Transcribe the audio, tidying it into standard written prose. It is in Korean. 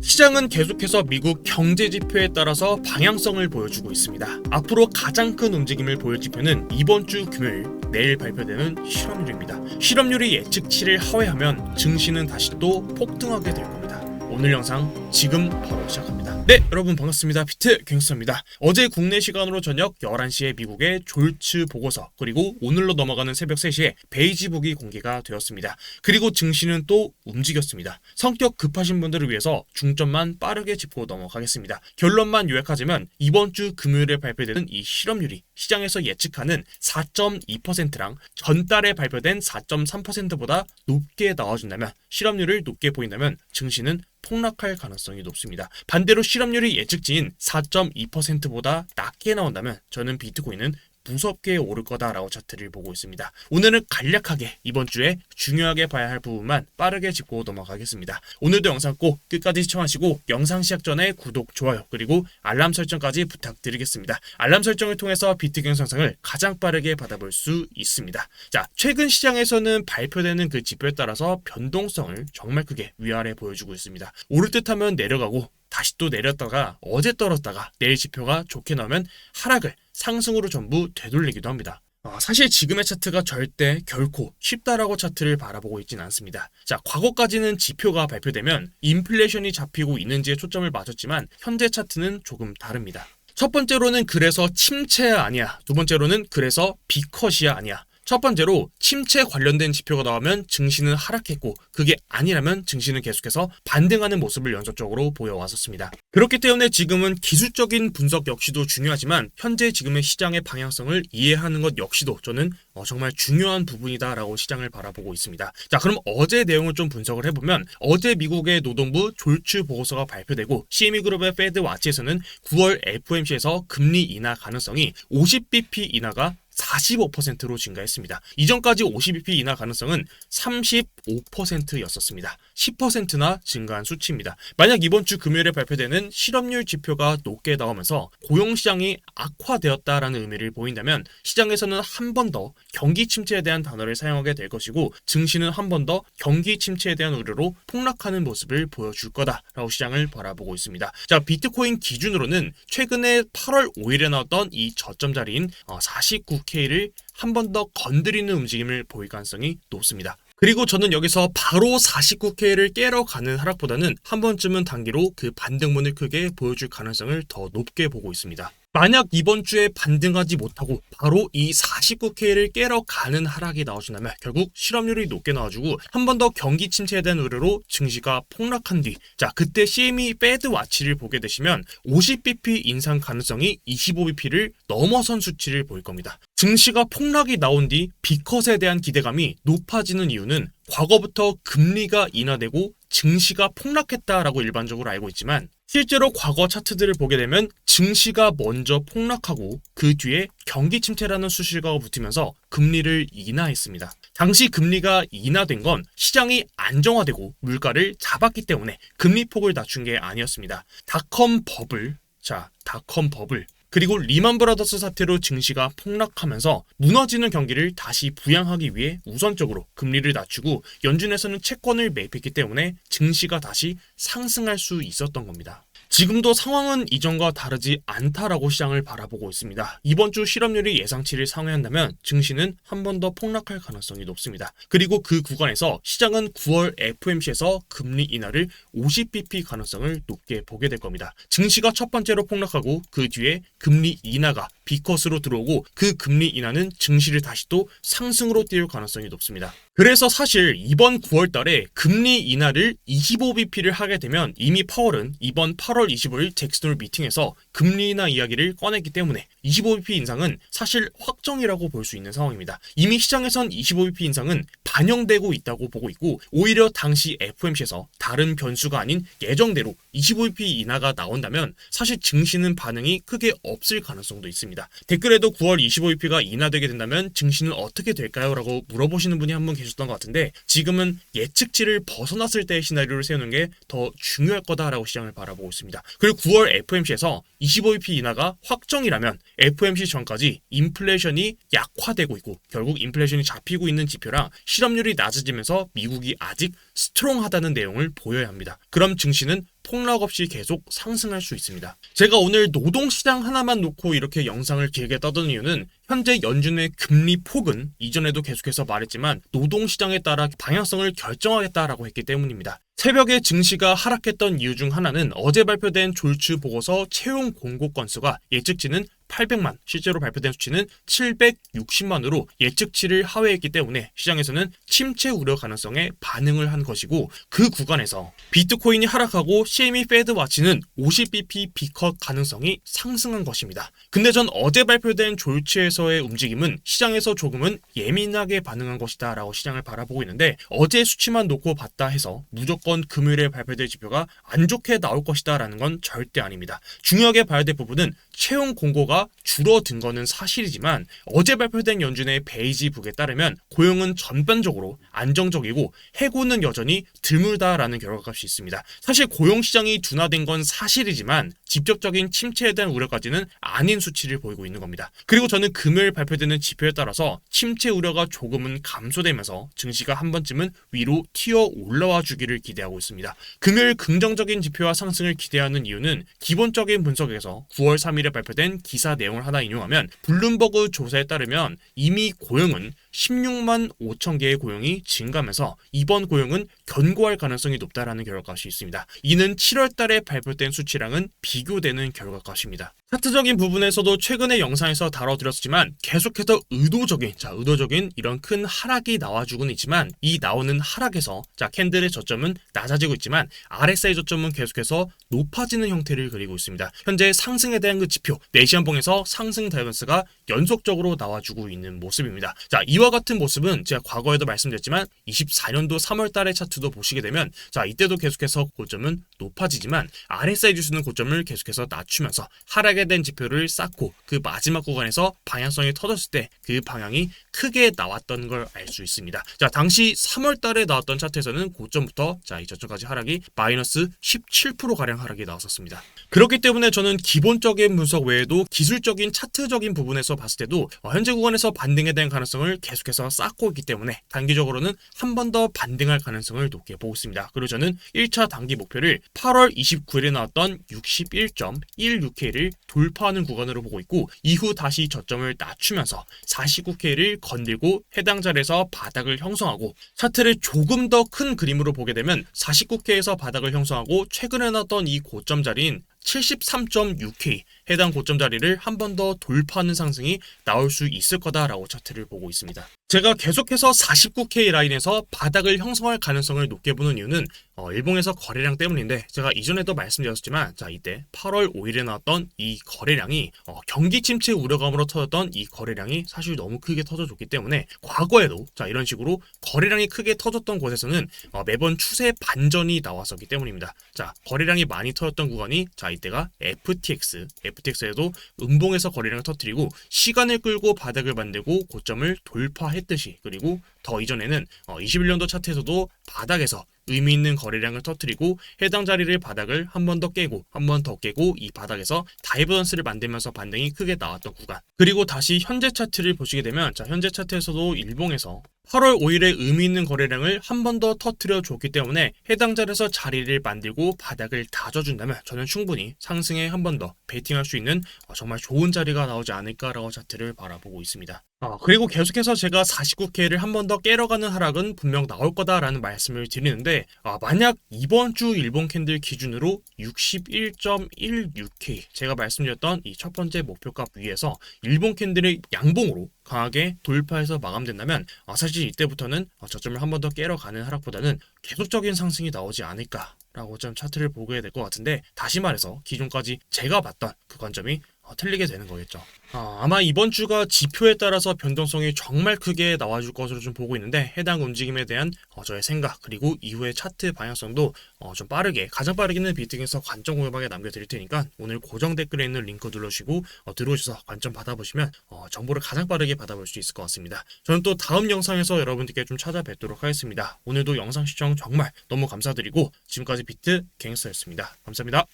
시장은 계속해서 미국 경제 지표에 따라서 방향성을 보여주고 있습니다. 앞으로 가장 큰 움직임을 보일 지표는 이번 주 금요일 내일 발표되는 실업률입니다. 실업률이 예측치를 하회하면 증시는 다시 또 폭등하게 될 겁니다. 오늘 영상 지금 바로 시작합니다. 네, 여러분 반갑습니다. 비트 갱스터입니다. 어제 국내 시간으로 저녁 11시에 미국의 졸츠 보고서, 그리고 오늘로 넘어가는 새벽 3시에 베이지북이 공개가 되었습니다. 그리고 증시는 또 움직였습니다. 성격 급하신 분들을 위해서 중점만 빠르게 짚고 넘어가겠습니다. 결론만 요약하자면 이번 주 금요일에 발표되는 이 실업률이 시장에서 예측하는 4.2%랑 전달에 발표된 4.3%보다 높게 나와준다면, 실업률을 높게 보인다면 증시는 폭락할 가능성이 높습니다. 반대로 실업률이 예측치인 4.2%보다 낮게 나온다면 저는 비트코인은 무섭게 오를 거다라고 차트를 보고 있습니다. 오늘은 간략하게 이번 주에 중요하게 봐야 할 부분만 빠르게 짚고 넘어가겠습니다. 오늘도 영상 꼭 끝까지 시청하시고 영상 시작 전에 구독, 좋아요, 그리고 알람 설정까지 부탁드리겠습니다. 알람 설정을 통해서 비트코인 상승을 가장 빠르게 받아볼 수 있습니다. 자, 최근 시장에서는 발표되는 그 지표에 따라서 변동성을 정말 크게 위아래 보여주고 있습니다. 오를 듯하면 내려가고 다시 또 내렸다가 어제 떨었다가 내일 지표가 좋게 나오면 하락을 상승으로 전부 되돌리기도 합니다. 사실 지금의 차트가 절대 결코 쉽다라고 차트를 바라보고 있진 않습니다. 자, 과거까지는 지표가 발표되면 인플레이션이 잡히고 있는지에 초점을 맞췄지만 현재 차트는 조금 다릅니다. 첫 번째로는 그래서 침체야 아니야, 두 번째로는 그래서 B컷이야 아니야. 첫 번째로 침체 관련된 지표가 나오면 증시는 하락했고, 그게 아니라면 증시는 계속해서 반등하는 모습을 연속적으로 보여왔었습니다. 그렇기 때문에 지금은 기술적인 분석 역시도 중요하지만 현재 지금의 시장의 방향성을 이해하는 것 역시도 저는 정말 중요한 부분이다라고 시장을 바라보고 있습니다. 자, 그럼 어제 내용을 좀 분석을 해보면, 어제 미국의 노동부 졸츠 보고서가 발표되고 CME그룹의 페드 와치에서는 9월 FOMC에서 금리 인하 가능성이 50bp 인하가 45%로 증가했습니다. 이전까지 50bp 인하 가능성은 35%였었습니다. 10%나 증가한 수치입니다. 만약 이번 주 금요일에 발표되는 실업률 지표가 높게 나오면서 고용시장이 악화되었다라는 의미를 보인다면, 시장에서는 한 번 더 경기 침체에 대한 단어를 사용하게 될 것이고, 증시는 한 번 더 경기 침체에 대한 우려로 폭락하는 모습을 보여줄 거다라고 시장을 바라보고 있습니다. 자, 비트코인 기준으로는 최근에 8월 5일에 나왔던 이 저점 자리인 49K를 한 번 더 건드리는 움직임을 보일 가능성이 높습니다. 그리고 저는 여기서 바로 49K를 깨러 가는 하락보다는 한 번쯤은 단기로 그 반등문을 크게 보여줄 가능성을 더 높게 보고 있습니다. 만약 이번 주에 반등하지 못하고 바로 이 49K를 깨러 가는 하락이 나오신다면 결국 실업률이 높게 나와주고 한 번 더 경기 침체에 대한 우려로 증시가 폭락한 뒤, 자, 그때 CME 페드 와치를 보게 되시면 50bp 인상 가능성이 25bp를 넘어선 수치를 보일 겁니다. 증시가 폭락이 나온 뒤 B컷에 대한 기대감이 높아지는 이유는 과거부터 금리가 인하되고 증시가 폭락했다라고 일반적으로 알고 있지만, 실제로 과거 차트들을 보게 되면 증시가 먼저 폭락하고 그 뒤에 경기 침체라는 수식어가 붙으면서 금리를 인하했습니다. 당시 금리가 인하된 건 시장이 안정화되고 물가를 잡았기 때문에 금리폭을 낮춘 게 아니었습니다. 닷컴 버블, 그리고 리만 브라더스 사태로 증시가 폭락하면서 무너지는 경기를 다시 부양하기 위해 우선적으로 금리를 낮추고 연준에서는 채권을 매입했기 때문에 증시가 다시 상승할 수 있었던 겁니다. 지금도 상황은 이전과 다르지 않다라고 시장을 바라보고 있습니다. 이번 주 실업률이 예상치를 상회한다면 증시는 한 번 더 폭락할 가능성이 높습니다. 그리고 그 구간에서 시장은 9월 FOMC에서 금리 인하를 50bp 가능성을 높게 보게 될 겁니다. 증시가 첫 번째로 폭락하고 그 뒤에 금리 인하가 B컷으로 들어오고 그 금리 인하는 증시를 다시 또 상승으로 띄울 가능성이 높습니다. 그래서 사실 이번 9월 달에 금리 인하를 25bp를 하게 되면 이미 파월은 이번 8월 25일 잭슨홀 미팅에서 금리 인하 이야기를 꺼냈기 때문에 25bp 인상은 사실 확정이라고 볼 수 있는 상황입니다. 이미 시장에선 25bp 인상은 반영되고 있다고 보고 있고, 오히려 당시 FOMC에서 다른 변수가 아닌 예정대로 25bp 인하가 나온다면 사실 증시는 반응이 크게 없을 가능성도 있습니다. 댓글에도 9월 25bp가 인하되게 된다면 증시는 어떻게 될까요? 라고 물어보시는 분이 한 분 계셨던 것 같은데, 지금은 예측치를 벗어났을 때의 시나리오를 세우는 게 더 중요할 거다라고 시장을 바라보고 있습니다. 그리고 9월 FOMC에서 25bp 인하가 확정이라면 FOMC 전까지 인플레이션이 약화되고 있고 결국 인플레이션이 잡히고 있는 지표랑 실업률이 낮아지면서 미국이 아직 스트롱하다는 내용을 보여야 합니다. 그럼 증시는 폭락 없이 계속 상승할 수 있습니다. 제가 오늘 노동시장 하나만 놓고 이렇게 영상을 길게 떠든 이유는 현재 연준의 금리 폭은 이전에도 계속해서 말했지만 노동시장에 따라 방향성을 결정하겠다라고 했기 때문입니다. 새벽에 증시가 하락했던 이유 중 하나는 어제 발표된 졸츠 보고서 채용 공고 건수가 예측치는 800만, 실제로 발표된 수치는 760만으로 예측치를 하회했기 때문에 시장에서는 침체 우려 가능성에 반응을 한 것이고, 그 구간에서 비트코인이 하락하고 CME 페드 와치는 50bp 비컷 가능성이 상승한 것입니다. 근데 전 어제 발표된 졸츠에서의 움직임은 시장에서 조금은 예민하게 반응한 것이다 라고 시장을 바라보고 있는데, 어제 수치만 놓고 봤다 해서 무조건 금요일에 발표될 지표가 안 좋게 나올 것이다 라는 건 절대 아닙니다. 중요하게 봐야 될 부분은 채용 공고가 줄어든 거는 사실이지만 어제 발표된 연준의 베이지북에 따르면 고용은 전반적으로 안정적이고 해고는 여전히 드물다라는 결과값이 있습니다. 사실 고용시장이 둔화된 건 사실이지만 직접적인 침체에 대한 우려까지는 아닌 수치를 보이고 있는 겁니다. 그리고 저는 금요일 발표되는 지표에 따라서 침체 우려가 조금은 감소되면서 증시가 한 번쯤은 위로 튀어 올라와 주기를 기대하고 있습니다. 금요일 긍정적인 지표와 상승을 기대하는 이유는 기본적인 분석에서 9월 3일에 발표된 기사 내용을 하나 인용하면 블룸버그 조사에 따르면 이미 고용은 16만 5천 개의 고용이 증가하면서 이번 고용은 견고할 가능성이 높다라는 결과값이 있습니다. 이는 7월 달에 발표된 수치랑은 비교되는 결과값입니다. 차트적인 부분에서도 최근에 영상에서 다뤄드렸지만 계속해서 의도적인 이런 큰 하락이 나와주고는 있지만, 이 나오는 하락에서 캔들의 저점은 낮아지고 있지만 RSI 저점은 계속해서 높아지는 형태를 그리고 있습니다. 현재 상승에 대한 그 지표 네이션봉에서 상승 다이버스가 연속적으로 나와주고 있는 모습입니다. 이와 같은 모습은 제가 과거에도 말씀드렸지만 24년도 3월 달의 차트도 보시게 되면 이때도 계속해서 고점은 높아지지만 RSI 지수는 고점을 계속해서 낮추면서 하락에 대한 지표를 쌓고 그 마지막 구간에서 방향성이 터졌을 때 그 방향이 크게 나왔던 걸 알 수 있습니다. 당시 3월 달에 나왔던 차트에서는 고점부터 이 저점까지 하락이 마이너스 17% 가량 하락이 나왔었습니다. 그렇기 때문에 저는 기본적인 분석 외에도 기술적인 차트적인 부분에서 봤을 때도 현재 구간에서 반등에 대한 가능성을 계속해서 쌓고 있기 때문에 단기적으로는 한 번 더 반등할 가능성을 높게 보고 있습니다. 그리고 저는 1차 단기 목표를 8월 29일에 나왔던 61.16K를 돌파하는 구간으로 보고 있고, 이후 다시 저점을 낮추면서 49K를 건들고 해당 자리에서 바닥을 형성하고, 차트를 조금 더 큰 그림으로 보게 되면 49K에서 바닥을 형성하고 최근에 나왔던 이 고점 자리인 73.6K 해당 고점 자리를 한 번 더 돌파하는 상승이 나올 수 있을 거다라고 차트를 보고 있습니다. 제가 계속해서 49K 라인에서 바닥을 형성할 가능성을 높게 보는 이유는 일봉에서 거래량 때문인데, 제가 이전에도 말씀드렸지만 이때 8월 5일에 나왔던 이 거래량이 경기 침체 우려감으로 터졌던 이 거래량이 사실 너무 크게 터져줬기 때문에 과거에도 이런 식으로 거래량이 크게 터졌던 곳에서는 매번 추세 반전이 나왔었기 때문입니다. 거래량이 많이 터졌던 구간이 이때가 FTX에도 음봉에서 거래량을 터뜨리고 시간을 끌고 바닥을 만들고 고점을 돌파했듯이, 그리고 더 이전에는 21년도 차트에서도 바닥에서 의미 있는 거래량을 터뜨리고 해당 자리를 바닥을 한 번 더 깨고 한 번 더 깨고 이 바닥에서 다이버전스를 만들면서 반등이 크게 나왔던 구간, 그리고 다시 현재 차트를 보시게 되면 현재 차트에서도 일봉에서 8월 5일에 의미 있는 거래량을 한 번 더 터뜨려 줬기 때문에 해당 자리에서 자리를 만들고 바닥을 다져준다면 저는 충분히 상승에 한 번 더 베이팅할 수 있는 정말 좋은 자리가 나오지 않을까라고 차트를 바라보고 있습니다. 그리고 계속해서 제가 49K를 한 번 더 깨러가는 하락은 분명 나올 거다라는 말씀을 드리는데, 만약 이번 주 일본 캔들 기준으로 61.16K 제가 말씀드렸던 이 첫 번째 목표값 위에서 일본 캔들의 양봉으로 강하게 돌파해서 마감된다면 사실 이때부터는 저점을 한 번 더 깨러가는 하락보다는 계속적인 상승이 나오지 않을까라고 좀 차트를 보게 될 것 같은데, 다시 말해서 기존까지 제가 봤던 그 관점이 틀리게 되는 거겠죠. 아마 이번 주가 지표에 따라서 변동성이 정말 크게 나와줄 것으로 좀 보고 있는데, 해당 움직임에 대한 저의 생각 그리고 이후의 차트 방향성도 좀 가장 빠르게는 비트에서 관점 공유방에 남겨드릴 테니까 오늘 고정 댓글에 있는 링크 눌러주시고 들어오셔서 관점 받아보시면 정보를 가장 빠르게 받아볼 수 있을 것 같습니다. 저는 또 다음 영상에서 여러분들께 좀 찾아뵙도록 하겠습니다. 오늘도 영상 시청 정말 너무 감사드리고 지금까지 비트 갱스터였습니다. 감사합니다.